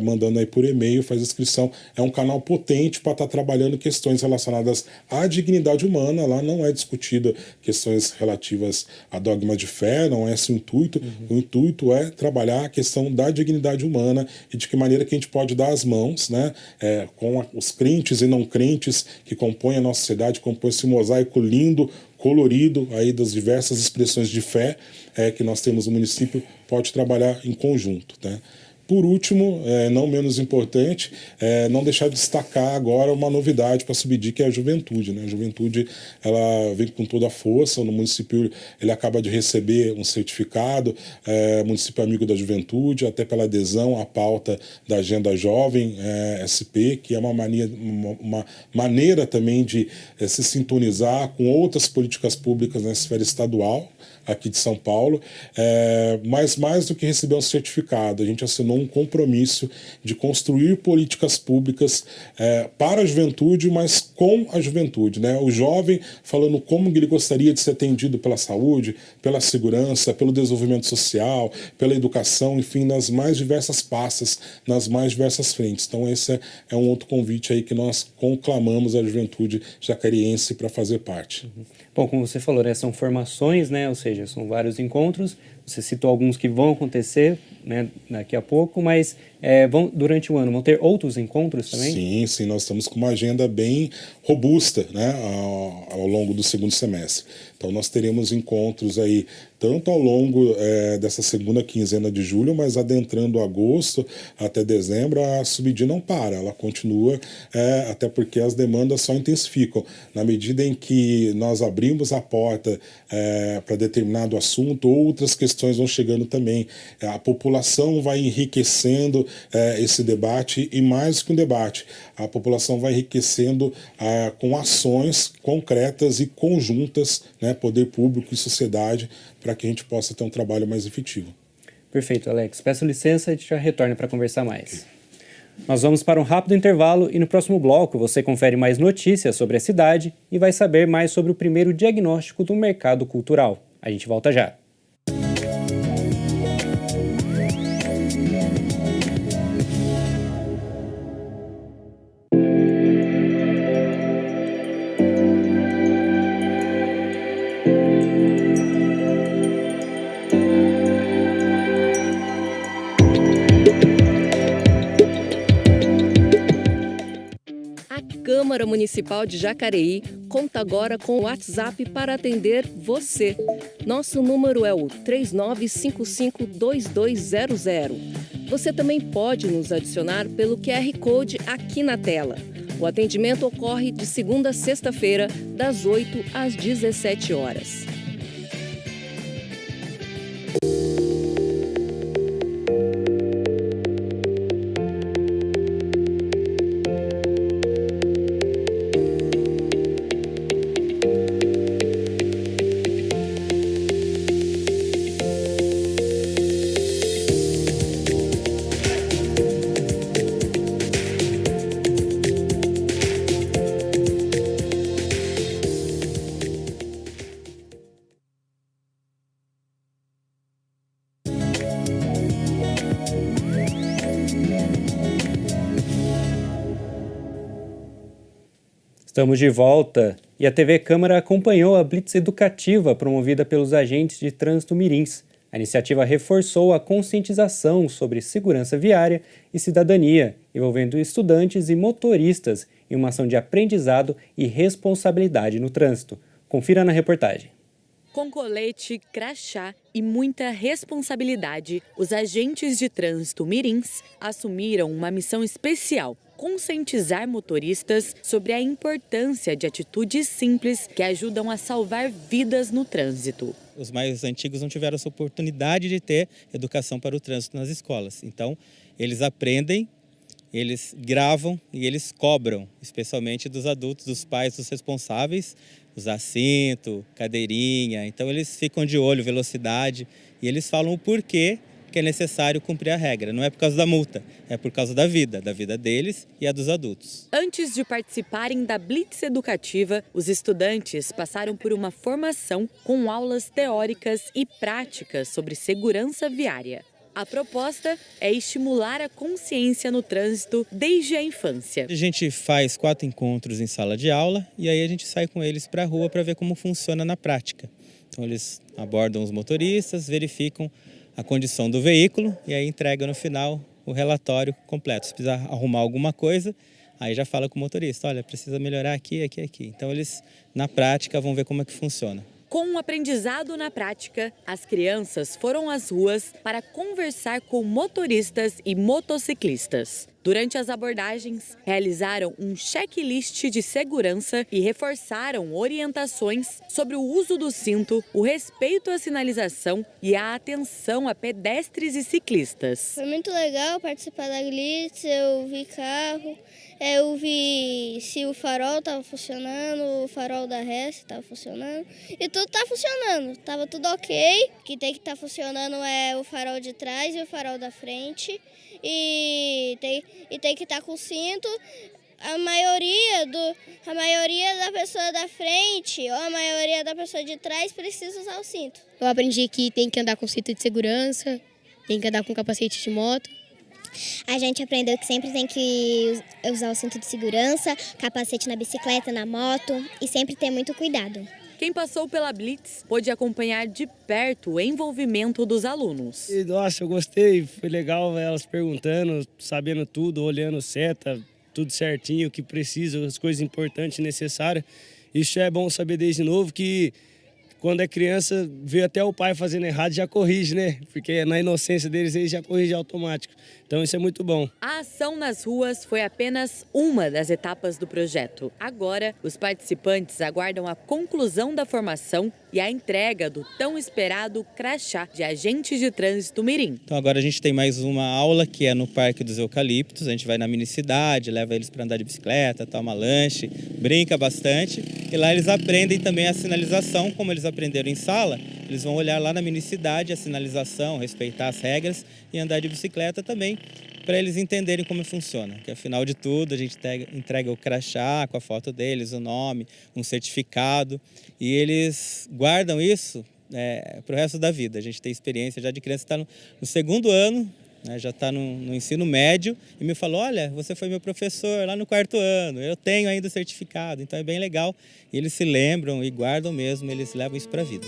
mandando aí por e-mail, faz inscrição. É um canal potente para estar trabalhando questões relacionadas à dignidade humana. Lá não é discutida questões relativas a dogma de fé, não é esse o intuito. O intuito é trabalhar a questão da dignidade humana e de que maneira que a gente pode dar as mãos, né, com os crentes e não crentes que compõem a nossa sociedade, compõem esse mosaico lindo, colorido aí das diversas expressões de fé que nós temos no município, pode trabalhar em conjunto, né? Por último, não menos importante, não deixar de destacar agora uma novidade para Subidi, que é a juventude. Né? A juventude ela vem com toda a força. No município ele acaba de receber um certificado, município amigo da juventude, até pela adesão à pauta da Agenda Jovem SP, que é uma maneira também de se sintonizar com outras políticas públicas na esfera estadual, aqui de São Paulo, mas mais do que receber um certificado, a gente assinou um compromisso de construir políticas públicas para a juventude, mas com a juventude, né? O jovem falando como ele gostaria de ser atendido pela saúde, pela segurança, pelo desenvolvimento social, pela educação, enfim, nas mais diversas pastas, nas mais diversas frentes. Então esse é um outro convite aí que nós conclamamos a juventude jacariense para fazer parte. Bom, como você falou, né, são formações, né, ou seja, são vários encontros. Você citou alguns que vão acontecer, né, daqui a pouco, mas durante o ano vão ter outros encontros também? Sim, nós estamos com uma agenda bem robusta, né, ao longo do segundo semestre. Então nós teremos encontros aí tanto ao longo dessa segunda quinzena de julho, mas adentrando agosto até dezembro, a Subidi não para, ela continua, até porque as demandas só intensificam. Na medida em que nós abrimos a porta para determinado assunto, outras questões vão chegando também. A população vai enriquecendo esse debate, e mais que um debate, a população vai enriquecendo com ações concretas e conjuntas, né, poder público e sociedade, para que a gente possa ter um trabalho mais efetivo. Perfeito, Alex. Peço licença e a gente já retorna para conversar mais. Nós vamos para um rápido intervalo e no próximo bloco você confere mais notícias sobre a cidade e vai saber mais sobre o primeiro diagnóstico do mercado cultural. A gente volta já. A Câmara Municipal de Jacareí conta agora com o WhatsApp para atender você. Nosso número é o 39552200. Você também pode nos adicionar pelo QR Code aqui na tela. O atendimento ocorre de segunda a sexta-feira, das 8 às 17 horas. Estamos de volta e a TV Câmara acompanhou a blitz educativa promovida pelos agentes de trânsito mirins. A iniciativa reforçou a conscientização sobre segurança viária e cidadania, envolvendo estudantes e motoristas em uma ação de aprendizado e responsabilidade no trânsito. Confira na reportagem. Com colete, crachá e muita responsabilidade, os agentes de trânsito mirins assumiram uma missão especial: conscientizar motoristas sobre a importância de atitudes simples que ajudam a salvar vidas no trânsito. Os mais antigos não tiveram essa oportunidade de ter educação para o trânsito nas escolas. Então, eles aprendem, eles gravam e eles cobram, especialmente dos adultos, dos pais, dos responsáveis, usar cinto, cadeirinha. Então, eles ficam de olho, velocidade, e eles falam o porquê que é necessário cumprir a regra. Não é por causa da multa, é por causa da vida deles e a dos adultos. Antes de participarem da blitz educativa, os estudantes passaram por uma formação com aulas teóricas e práticas sobre segurança viária. A proposta é estimular a consciência no trânsito desde a infância. A gente faz 4 encontros em sala de aula e aí a gente sai com eles para a rua para ver como funciona na prática. Então eles abordam os motoristas, verificam a condição do veículo e aí entrega no final o relatório completo. Se precisar arrumar alguma coisa, aí já fala com o motorista, olha, precisa melhorar aqui. Então eles, na prática, vão ver como é que funciona. Com o aprendizado na prática, as crianças foram às ruas para conversar com motoristas e motociclistas. Durante as abordagens, realizaram um checklist de segurança e reforçaram orientações sobre o uso do cinto, o respeito à sinalização e a atenção a pedestres e ciclistas. Foi muito legal participar da blitz, eu vi carro, eu vi se o farol estava funcionando, o farol da ré estava funcionando e tudo está funcionando, estava tudo ok. O que tem que estar funcionando é o farol de trás e o farol da frente. E tem que estar com cinto. A maioria da pessoa da frente ou a maioria da pessoa de trás precisa usar o cinto. Eu aprendi que tem que andar com cinto de segurança, tem que andar com capacete de moto. A gente aprendeu que sempre tem que usar o cinto de segurança, capacete na bicicleta, na moto e sempre ter muito cuidado. Quem passou pela blitz pôde acompanhar de perto o envolvimento dos alunos. Nossa, eu gostei, foi legal elas perguntando, sabendo tudo, olhando seta, tudo certinho, o que precisa, as coisas importantes e necessárias. Isso é bom saber desde novo que quando é criança, vê até o pai fazendo errado já corrige, né? Porque na inocência deles, eles já corrigem automático. Então isso é muito bom. A ação nas ruas foi apenas uma das etapas do projeto. Agora, os participantes aguardam a conclusão da formação e a entrega do tão esperado crachá de agentes de trânsito mirim. Então agora a gente tem mais uma aula que é no Parque dos Eucaliptos. A gente vai na minicidade, leva eles para andar de bicicleta, toma lanche, brinca bastante. E lá eles aprendem também a sinalização, como eles aprenderam em sala. Eles vão olhar lá na minicidade a sinalização, respeitar as regras e andar de bicicleta também, para eles entenderem como funciona. Que afinal de tudo a gente entrega o crachá com a foto deles, o nome, um certificado, e eles guardam isso para o resto da vida. A gente tem experiência já de criança que está no segundo ano, né, já está no ensino médio, e me falou, olha, você foi meu professor lá no 4º ano, eu tenho ainda o certificado. Então é bem legal, e eles se lembram e guardam mesmo, eles levam isso para a vida.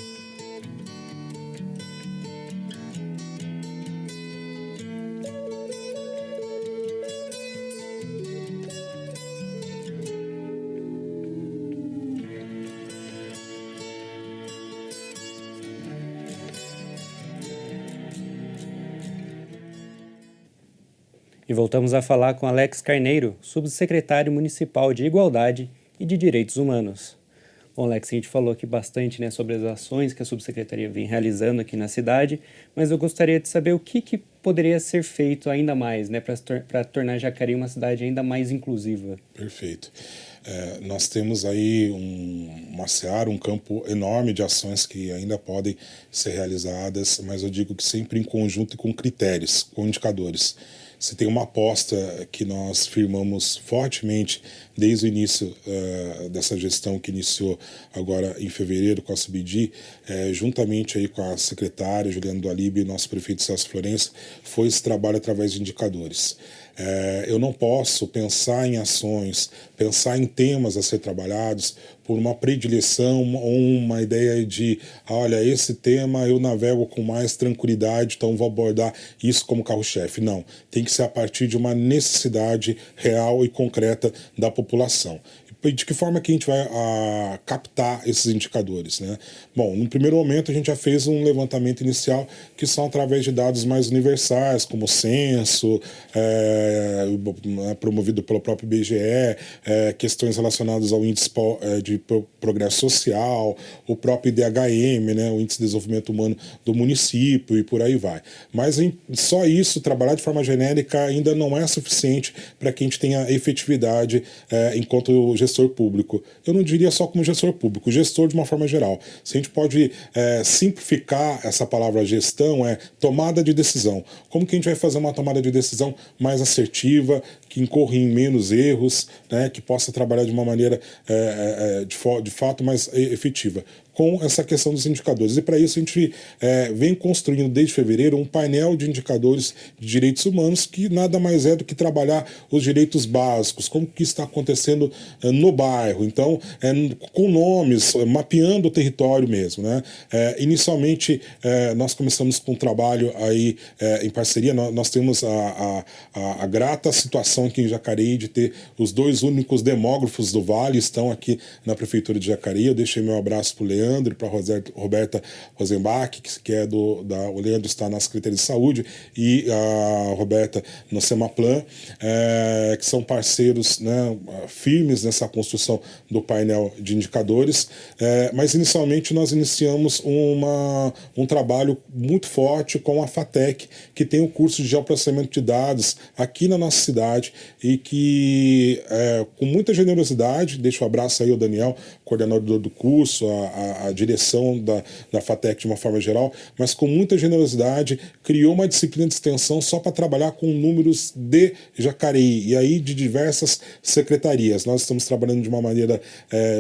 E voltamos a falar com Alex Carneiro, subsecretário municipal de Igualdade e de Direitos Humanos. Bom, Alex, a gente falou aqui bastante, né, sobre as ações que a subsecretaria vem realizando aqui na cidade, mas eu gostaria de saber o que poderia ser feito ainda mais, né, para tornar Jacareí uma cidade ainda mais inclusiva. Perfeito. Nós temos aí uma seara, um campo enorme de ações que ainda podem ser realizadas, mas eu digo que sempre em conjunto e com critérios, com indicadores. Se tem uma aposta que nós firmamos fortemente desde o início dessa gestão que iniciou agora em fevereiro com a Subidi, juntamente aí com a secretária Juliana Dualib e nosso prefeito Celso Florencio, foi esse trabalho através de indicadores. Eu não posso pensar em ações, pensar em temas a ser trabalhados por uma predileção ou uma ideia de, olha, esse tema eu navego com mais tranquilidade, então vou abordar isso como carro-chefe. Não, tem que ser a partir de uma necessidade real e concreta da população. De que forma que a gente vai captar esses indicadores, né? Bom, no primeiro momento a gente já fez um levantamento inicial que são através de dados mais universais, como o censo, promovido pelo próprio IBGE, questões relacionadas ao índice de progresso social, o próprio IDHM, né, o índice de desenvolvimento humano do município e por aí vai. Mas só isso, trabalhar de forma genérica ainda não é suficiente para que a gente tenha efetividade enquanto gestor público. Eu não diria só como gestor público, gestor de uma forma geral. Se a gente pode simplificar essa palavra gestão, tomada de decisão. Como que a gente vai fazer uma tomada de decisão mais assertiva, que incorra em menos erros, né, que possa trabalhar de uma maneira de fato mais efetiva, com essa questão dos indicadores. E para isso a gente vem construindo desde fevereiro um painel de indicadores de direitos humanos que nada mais é do que trabalhar os direitos básicos, como que está acontecendo no bairro, então com nomes, mapeando o território mesmo, né? Inicialmente nós começamos com um trabalho aí em parceria, nós temos a grata situação aqui em Jacareí de ter os 2 únicos demógrafos do Vale, estão aqui na Prefeitura de Jacareí. Eu deixei meu abraço para o Leandro e para a Roberta Rosenbach, que é o Leandro está na Secretaria de Saúde e a Roberta no Semaplan, que são parceiros, né, firmes nessa construção do painel de indicadores, mas inicialmente nós iniciamos um trabalho muito forte com a FATEC, que tem o curso de geoprocessamento de dados aqui na nossa cidade e que com muita generosidade, deixo um abraço aí ao Daniel, coordenador do curso, a direção da FATEC de uma forma geral, mas com muita generosidade criou uma disciplina de extensão só para trabalhar com números de Jacareí e aí de diversas secretarias. Nós estamos trabalhando de uma maneira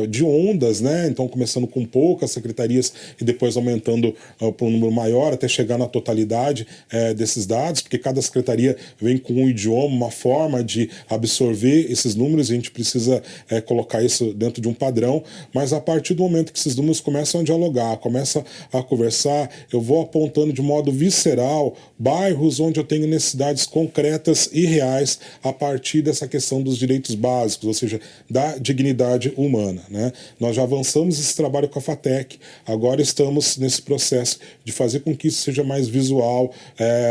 de ondas, né? Então começando com poucas secretarias e depois aumentando para um número maior até chegar na totalidade desses dados, porque cada secretaria vem com um idioma, uma forma de absorver esses números e a gente precisa colocar isso dentro de um padrão, mas a partir do momento que esses números começam a dialogar, começam a conversar, eu vou apontando de modo visceral bairros onde eu tenho necessidades concretas e reais a partir dessa questão dos direitos básicos, ou seja, da dignidade humana, né? Nós já avançamos esse trabalho com a FATEC, agora estamos nesse processo de fazer com que isso seja mais visual,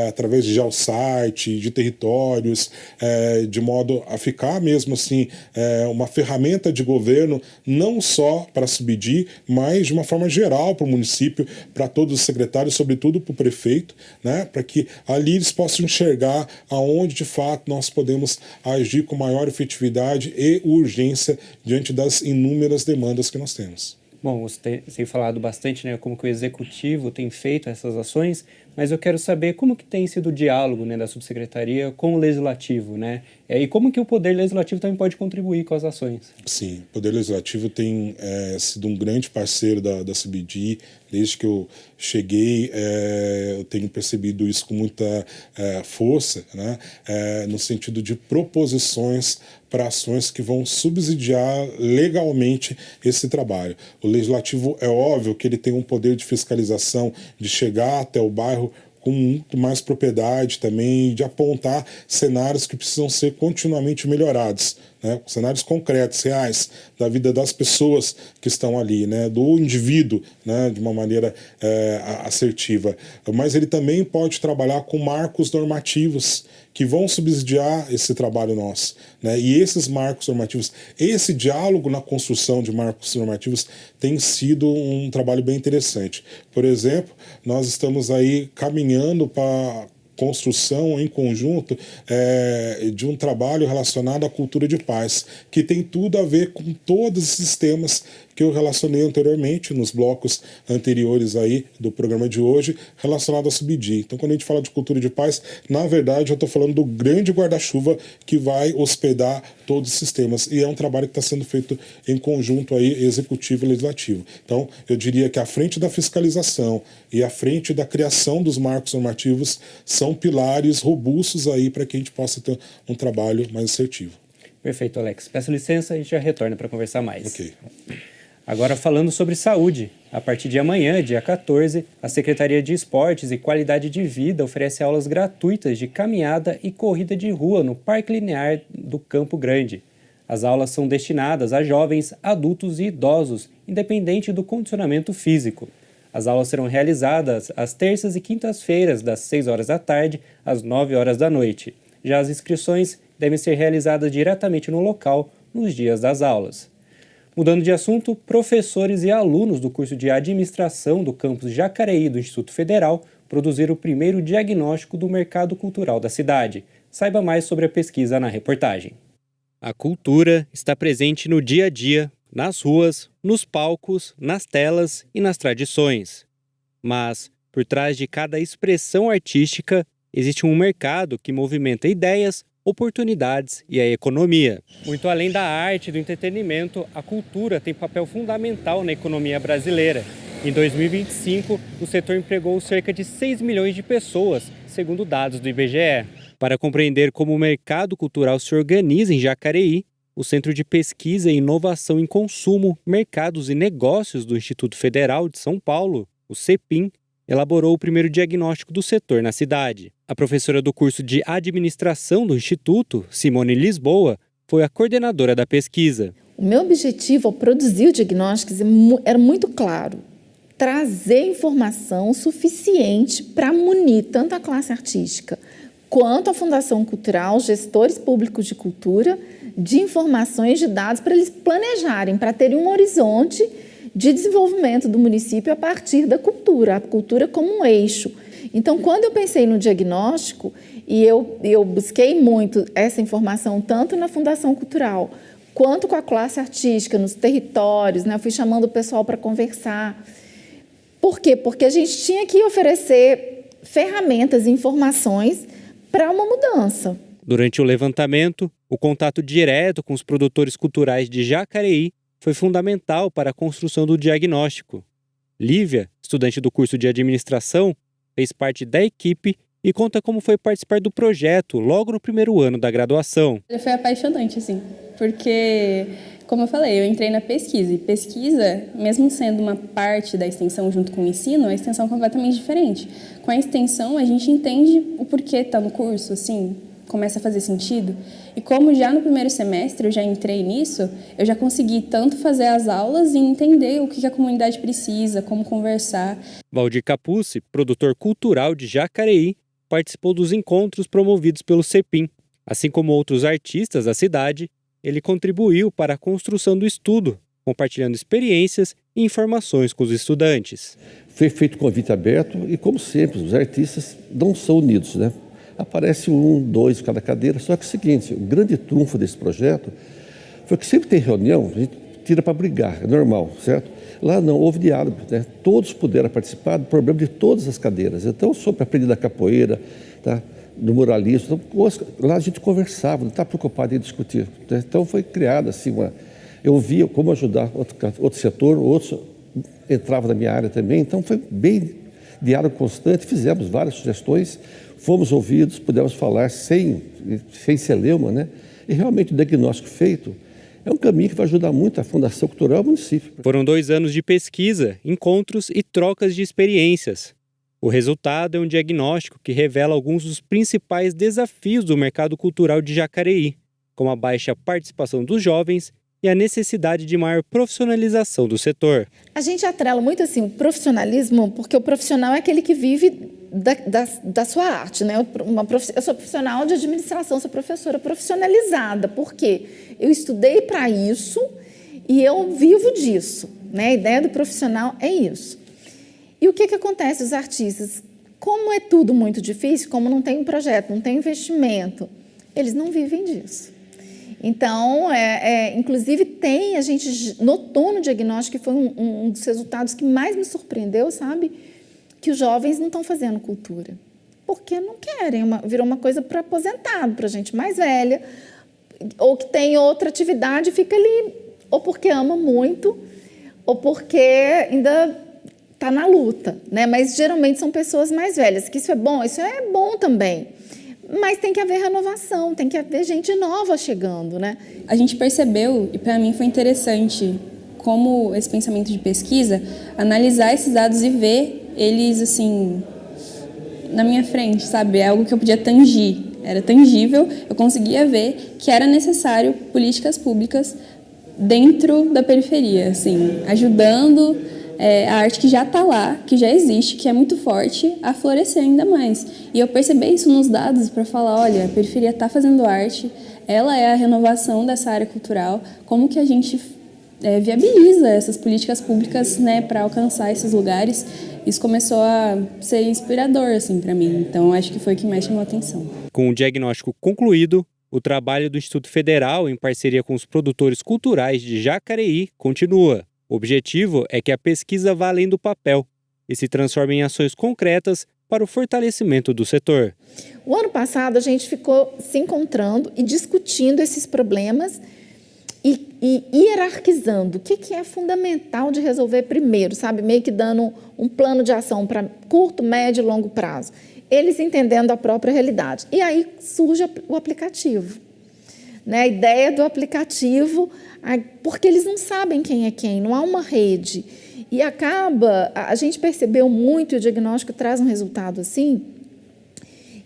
através de geosite, de territórios, de modo a ficar mesmo assim uma ferramenta de governo não só para Subidi, mas de uma forma geral para o município, para todos os secretários, sobretudo para o prefeito, né, para que ali eles possam enxergar aonde de fato nós podemos agir com maior efetividade e urgência diante das inúmeras demandas que nós temos. Bom, você tem falado bastante, né, como que o executivo tem feito essas ações, mas eu quero saber como que tem sido o diálogo, né, da subsecretaria com o legislativo, né? E como que o poder legislativo também pode contribuir com as ações? Sim, o poder legislativo tem sido um grande parceiro da CBD. Desde que eu cheguei, eu tenho percebido isso com muita força, né, no sentido de proposições para ações que vão subsidiar legalmente esse trabalho. O legislativo, é óbvio que ele tem um poder de fiscalização, de chegar até o bairro com muito mais propriedade também, de apontar cenários que precisam ser continuamente melhorados, né? Cenários concretos, reais, da vida das pessoas que estão ali, né? Do indivíduo, né? De uma maneira assertiva. Mas ele também pode trabalhar com marcos normativos que vão subsidiar esse trabalho nosso, né? E esses marcos normativos, esse diálogo na construção de marcos normativos tem sido um trabalho bem interessante. Por exemplo, nós estamos aí caminhando para construção em conjunto de um trabalho relacionado à cultura de paz, que tem tudo a ver com todos esses temas que eu relacionei anteriormente nos blocos anteriores aí do programa de hoje, relacionado ao CBD. Então, quando a gente fala de cultura de paz, na verdade eu estou falando do grande guarda-chuva que vai hospedar todos os sistemas, e é um trabalho que está sendo feito em conjunto aí, executivo e legislativo. Então, eu diria que à frente da fiscalização e à frente da criação dos marcos normativos são pilares robustos aí para que a gente possa ter um trabalho mais assertivo. Perfeito, Alex. Peço licença e a gente já retorna para conversar mais. Ok. Agora falando sobre saúde. A partir de amanhã, dia 14, a Secretaria de Esportes e Qualidade de Vida oferece aulas gratuitas de caminhada e corrida de rua no Parque Linear do Campo Grande. As aulas são destinadas a jovens, adultos e idosos, independente do condicionamento físico. As aulas serão realizadas às terças e quintas-feiras, das 6 horas da tarde às 9 horas da noite. Já as inscrições devem ser realizadas diretamente no local, nos dias das aulas. Mudando de assunto, professores e alunos do curso de administração do campus Jacareí do Instituto Federal produziram o primeiro diagnóstico do mercado cultural da cidade. Saiba mais sobre a pesquisa na reportagem. A cultura está presente no dia a dia, nas ruas, nos palcos, nas telas e nas tradições. Mas, por trás de cada expressão artística, existe um mercado que movimenta ideias, oportunidades e a economia. Muito além da arte e do entretenimento, a cultura tem papel fundamental na economia brasileira. Em 2025, o setor empregou cerca de 6 milhões de pessoas, segundo dados do IBGE. Para compreender como o mercado cultural se organiza em Jacareí, o Centro de Pesquisa e Inovação em Consumo, Mercados e Negócios do Instituto Federal de São Paulo, o CEPIM, elaborou o primeiro diagnóstico do setor na cidade. A professora do curso de administração do Instituto, Simone Lisboa, foi a coordenadora da pesquisa. O meu objetivo ao produzir o diagnóstico era muito claro: trazer informação suficiente para munir tanto a classe artística quanto a Fundação Cultural, gestores públicos de cultura, de informações, de dados para eles planejarem, para terem um horizonte de desenvolvimento do município a partir da cultura, a cultura como um eixo. Então, quando eu pensei no diagnóstico, e eu busquei muito essa informação tanto na Fundação Cultural quanto com a classe artística, nos territórios, né? Eu fui chamando o pessoal para conversar. Por quê? Porque a gente tinha que oferecer ferramentas e informações para uma mudança. Durante o levantamento, o contato direto com os produtores culturais de Jacareí foi fundamental para a construção do diagnóstico. Lívia, estudante do curso de administração, fez parte da equipe e conta como foi participar do projeto logo no primeiro ano da graduação. Foi apaixonante, assim, porque, como eu falei, eu entrei na pesquisa. E pesquisa, mesmo sendo uma parte da extensão junto com o ensino, a extensão é completamente diferente. Com a extensão, a gente entende o porquê está no curso, assim, começa a fazer sentido. E como já no primeiro semestre eu já entrei nisso, eu já consegui tanto fazer as aulas e entender o que a comunidade precisa, como conversar. Valdir Capucci, produtor cultural de Jacareí, participou dos encontros promovidos pelo CEPIM. Assim como outros artistas da cidade, ele contribuiu para a construção do estudo, compartilhando experiências e informações com os estudantes. Foi feito convite aberto e, como sempre, os artistas não são unidos, né? Aparece 1, 2 cada cadeira, só que é o seguinte, o grande trunfo desse projeto foi que sempre tem reunião, a gente tira para brigar, é normal, certo? Lá não, houve diálogo, né? Todos puderam participar do problema de todas as cadeiras. Então, sobre a aprendida da capoeira, tá? Do muralismo, então, lá a gente conversava, não estava preocupado em discutir. Né? Então, foi criada assim eu via como ajudar outro setor, outros entravam na minha área também, então foi bem diálogo constante, fizemos várias sugestões, fomos ouvidos, pudemos falar sem celeuma, né? E realmente o diagnóstico feito é um caminho que vai ajudar muito a Fundação Cultural e o município. Foram 2 anos de pesquisa, encontros e trocas de experiências. O resultado é um diagnóstico que revela alguns dos principais desafios do mercado cultural de Jacareí, como a baixa participação dos jovens e a necessidade de maior profissionalização do setor. A gente atrela muito assim o profissionalismo, porque o profissional é aquele que vive da sua arte, né? Eu sou profissional de administração, sou professora profissionalizada, porque eu estudei para isso e eu vivo disso, né? A ideia do profissional é isso. E o que acontece os artistas? Como é tudo muito difícil, como não tem um projeto, não tem investimento, eles não vivem disso. Então, inclusive, a gente notou no diagnóstico, que foi um dos resultados que mais me surpreendeu, sabe? Que os jovens não estão fazendo cultura. Porque não querem, virou uma coisa para aposentado, para gente mais velha, ou que tem outra atividade e fica ali, ou porque ama muito, ou porque ainda está na luta, né? Mas geralmente são pessoas mais velhas, que isso é bom também. Mas tem que haver renovação, tem que haver gente nova chegando, né? A gente percebeu, e para mim foi interessante, como esse pensamento de pesquisa, analisar esses dados e ver eles, assim, na minha frente, sabe? É algo que eu podia tangir, era tangível, eu conseguia ver que era necessário políticas públicas dentro da periferia, assim, ajudando a arte que já está lá, que já existe, que é muito forte, a florescer ainda mais. E eu percebi isso nos dados para falar, olha, a periferia está fazendo arte, ela é a renovação dessa área cultural, como que a gente viabiliza essas políticas públicas, né, para alcançar esses lugares. Isso começou a ser inspirador assim, para mim, então acho que foi o que mais chamou a atenção. Com o diagnóstico concluído, o trabalho do Instituto Federal, em parceria com os produtores culturais de Jacareí, continua. O objetivo é que a pesquisa vá além do papel e se transforme em ações concretas para o fortalecimento do setor. O ano passado a gente ficou se encontrando e discutindo esses problemas e hierarquizando o que é fundamental de resolver primeiro, sabe? Meio que dando um plano de ação para curto, médio e longo prazo. Eles entendendo a própria realidade. E aí surge o aplicativo. Né? A ideia do aplicativo, porque eles não sabem quem é quem, não há uma rede. E a gente percebeu muito, e o diagnóstico traz um resultado assim,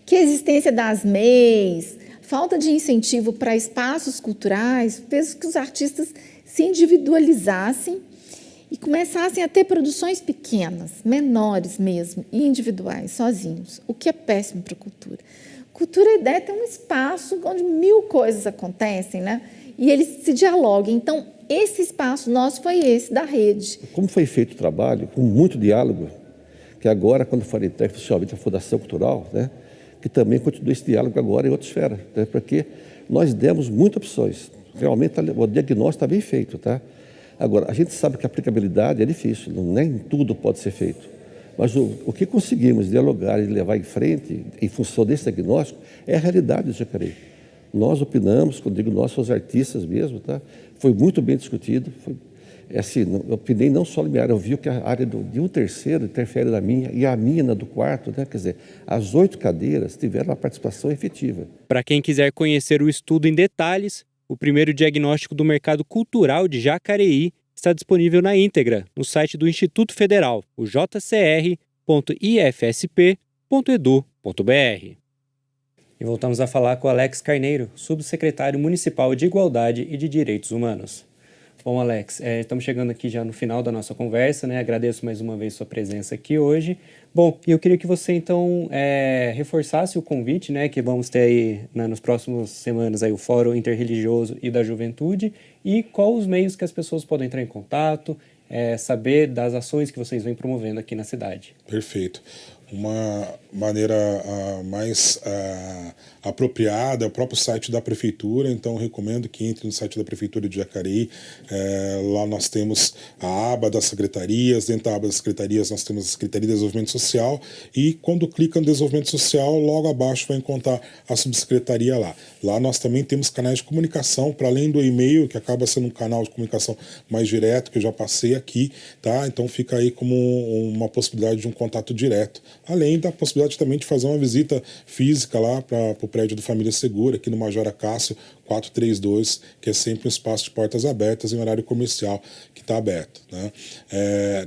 que a existência das MEIs, falta de incentivo para espaços culturais, fez que os artistas se individualizassem e começassem a ter produções pequenas, menores mesmo, e individuais, sozinhos, o que é péssimo para a cultura. Cultura, a ideia é ter um espaço onde 1000 coisas acontecem, né? E eles se dialogam. Então, esse espaço nosso foi esse, da rede. Como foi feito o trabalho, com muito diálogo, que agora, quando for entregue oficialmente a Fundação Cultural, né, que também continue esse diálogo agora em outra esfera, né, porque nós demos muitas opções. Realmente, o diagnóstico está bem feito, tá? Agora, a gente sabe que a aplicabilidade é difícil, nem tudo pode ser feito. Mas o que conseguimos dialogar e levar em frente, em função desse diagnóstico, é a realidade do Jacareí. Nós opinamos, quando digo nós, os artistas mesmo, tá? Foi muito bem discutido. Assim, eu opinei não só na minha área, eu vi que a área de um terceiro interfere na minha e a minha na do quarto, né? Quer dizer, as 8 cadeiras tiveram uma participação efetiva. Para quem quiser conhecer o estudo em detalhes, o primeiro diagnóstico do mercado cultural de Jacareí está disponível na íntegra no site do Instituto Federal, o jcr.ifsp.edu.br. E voltamos a falar com Alex Carneiro, subsecretário municipal de Igualdade e de Direitos Humanos. Bom, Alex, estamos chegando aqui já no final da nossa conversa, né? Agradeço mais uma vez sua presença aqui hoje. Bom, e eu queria que você, então, reforçasse o convite, né? Que vamos ter aí, nas próximas semanas, aí, o Fórum Interreligioso e da Juventude, e quais os meios que as pessoas podem entrar em contato, saber das ações que vocês vêm promovendo aqui na cidade. Perfeito. maneira mais apropriada, o próprio site da Prefeitura. Então, eu recomendo que entre no site da Prefeitura de Jacareí. Lá nós temos a aba das secretarias. Dentro da aba das secretarias, nós temos a Secretaria de Desenvolvimento Social. E quando clica no Desenvolvimento Social, logo abaixo vai encontrar a subsecretaria lá. Lá nós também temos canais de comunicação, para além do e-mail, que acaba sendo um canal de comunicação mais direto, que eu já passei aqui, tá? Então fica aí como uma possibilidade de um contato direto. Além da possibilidade também de fazer uma visita física lá para o prédio do Família Segura, aqui no Major Acácio 432, que é sempre um espaço de portas abertas em horário comercial que está aberto, né?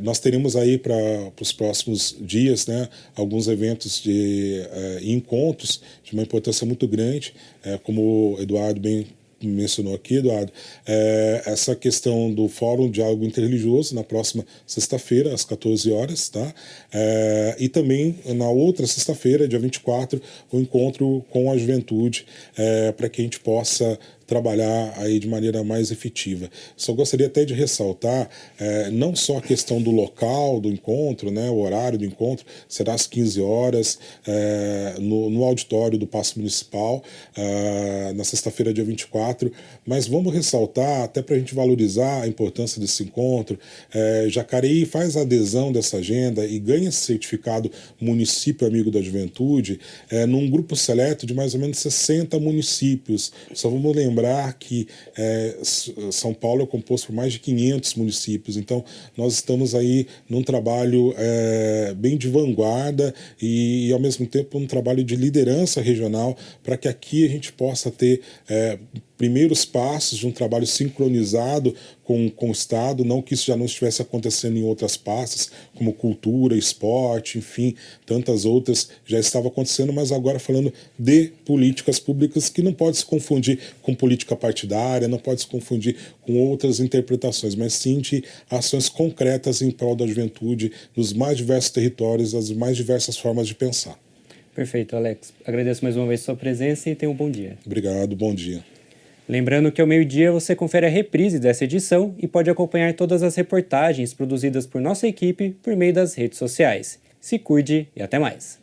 Nós teremos aí para os próximos dias, né, alguns eventos e encontros de uma importância muito grande, como o Eduardo bem mencionou aqui, Eduardo, essa questão do Fórum Diálogo Interreligioso na próxima sexta-feira, às 14 horas, tá? E também na outra sexta-feira, dia 24, o encontro com a juventude, para que a gente possa trabalhar aí de maneira mais efetiva. Só gostaria até de ressaltar, não só a questão do local do encontro, né, o horário do encontro, será às 15 horas, no auditório do Paço Municipal, na sexta-feira, dia 24, mas vamos ressaltar, até para a gente valorizar a importância desse encontro, Jacareí faz a adesão dessa agenda e ganha esse certificado Município Amigo da Juventude, num grupo seleto de mais ou menos 60 municípios. Só vamos lembrar que São Paulo é composto por mais de 500 municípios, então nós estamos aí num trabalho bem de vanguarda e ao mesmo tempo um trabalho de liderança regional para que aqui a gente possa ter primeiros passos de um trabalho sincronizado com o Estado, não que isso já não estivesse acontecendo em outras pastas, como cultura, esporte, enfim, tantas outras já estava acontecendo, mas agora falando de políticas públicas que não pode se confundir com política partidária, não pode se confundir com outras interpretações, mas sim de ações concretas em prol da juventude nos mais diversos territórios, das mais diversas formas de pensar. Perfeito, Alex. Agradeço mais uma vez a sua presença e tenha um bom dia. Obrigado, bom dia. Lembrando que ao meio-dia você confere a reprise dessa edição e pode acompanhar todas as reportagens produzidas por nossa equipe por meio das redes sociais. Se cuide e até mais.